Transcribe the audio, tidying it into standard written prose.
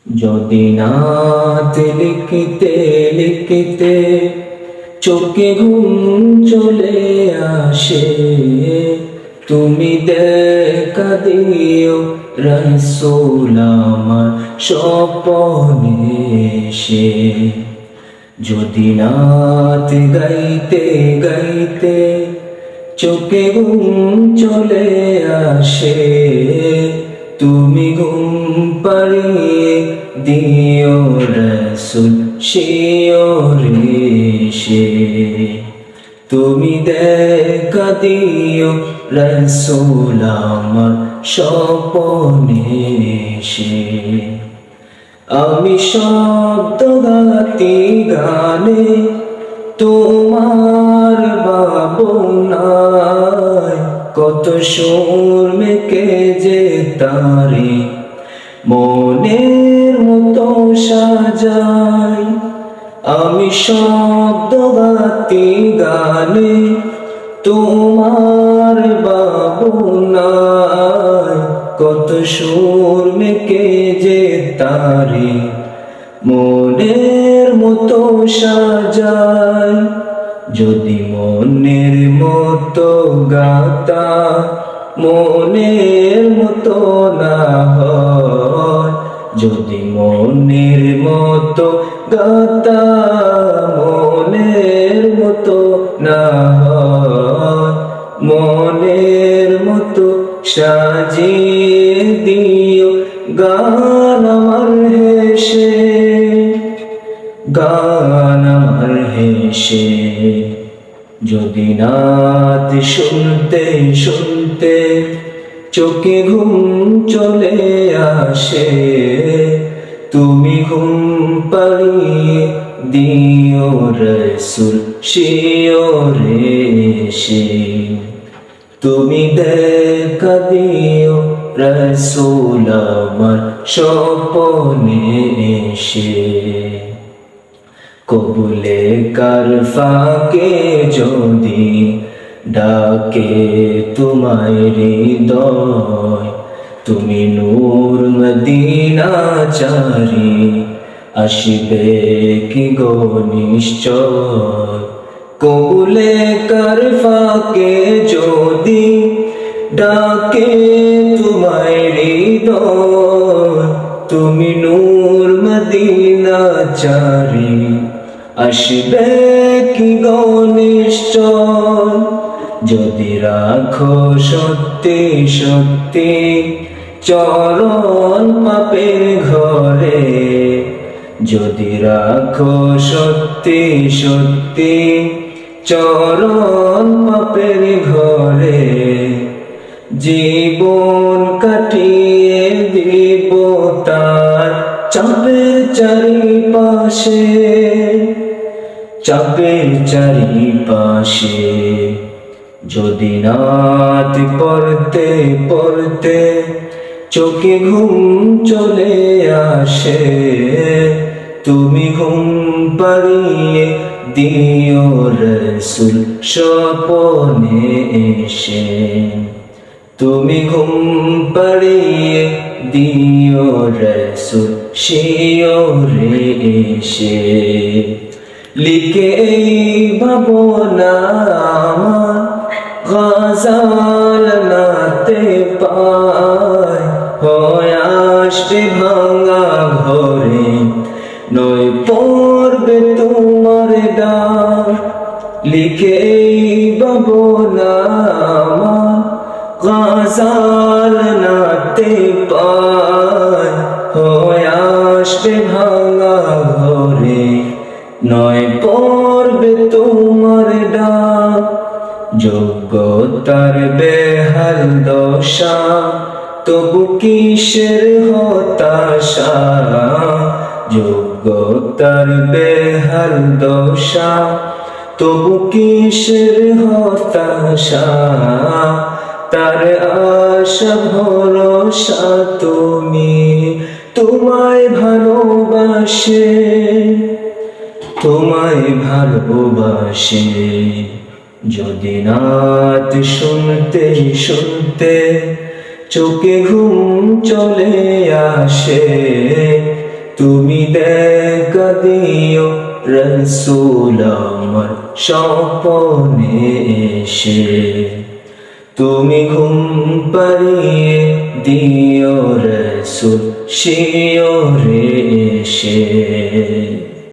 যদি নাত লিখতে লিখতে চোখে ঘুম চলে আসে, তুমি দেখা দিও রাসূল আমার স্বপ্নে এসে। যদি নাত গাইতে গাইতে চোখে ঘুম চলে আসে, তুমি ঘুম পাড়িয়ে দিও রাসূল শিয়রে এসে। তুমি দেখা দিও রাসূল আমার স্বপ্নে এসে। আমি শব্দ গাতি গানে তোমার ভাবনায়, কত সুর মেকে যে তারে মনের মতো সাজাই। আমি শব্দ গাতি গানে তোমার ভাবনায়, কত সুর মেকে যে তারে মনের মতো সাজাই। যদি মনের মতো গাতা মনের মতো না হয়, যদি মনের মতো গাতা মনের মতো না হয়, মনের মতো সাজিয়ে দিও গান আমার হেসে, গান আমার হেসে। যদি নাত শুনতে শুনতে চোখে ঘুম চলে আসে, তুমি ঘুম পাড়িয়ে দিও রাসূল শিয়রে এসে। তুমি দেখা দিও রাসূল আমার স্বপ্নে এসে। কবুলে কার ফাঁকে যদি ডাকে তোমায় হৃদয়, তুমি নূর মদিনা চারি আসবে কি গো নিশ্চয়। কবুলে কার ফাঁকে যদি ডাকে তোমায় হৃদয়, তুমি নূর মদিনা চারি আসবে কি গো নিশ্চয়। যদি রাখো সত্যি সত্যি চরণ পাপের ঘরে, যদি রাখো সত্যি সত্যি চরণ পাপের ঘরে, জীবন কাটিয়ে দিব তার চাপের চারিপাশে, চাপের চারিপাশে। যদি নাত পড়তে পড়তে চোখে ঘুম চলে আসে, তুমি ঘুম পাড়িয়ে দিও রাসূল স্বপ্নে এসে। তুমি ঘুম পাড়িয়ে দিও রাসূল শিয়রে এসে। লিখে এই ভাবনা আমার গজল নাতে পায়, হয় আসবে ভাঙা ঘরে নয় পড়বে তোমার ডাক। লিখে এই ভাবনা আমার গজল নাতে পায়, হয় আসবে ভাঙা ঘরে নয় পড়বে তোমার ডাক। যোগ্যতার বেহাল দশা তবু কিসের হতাশা, যোগ্যতার বেহাল দশা তবু কিসের হতাশা। তার আশা ভরসা তুমি তোমায় ভালোবাসে, তোমায় ভালোবাসে। যদি নাত শুনতে শুনতে চোখে ঘুম চলে আসে, তুমি দেখা দিও রসূল আমার স্বপ্নে এসে, তুমি ঘুম পাড়িয়ে দিও রসূল শিয়রে এসে।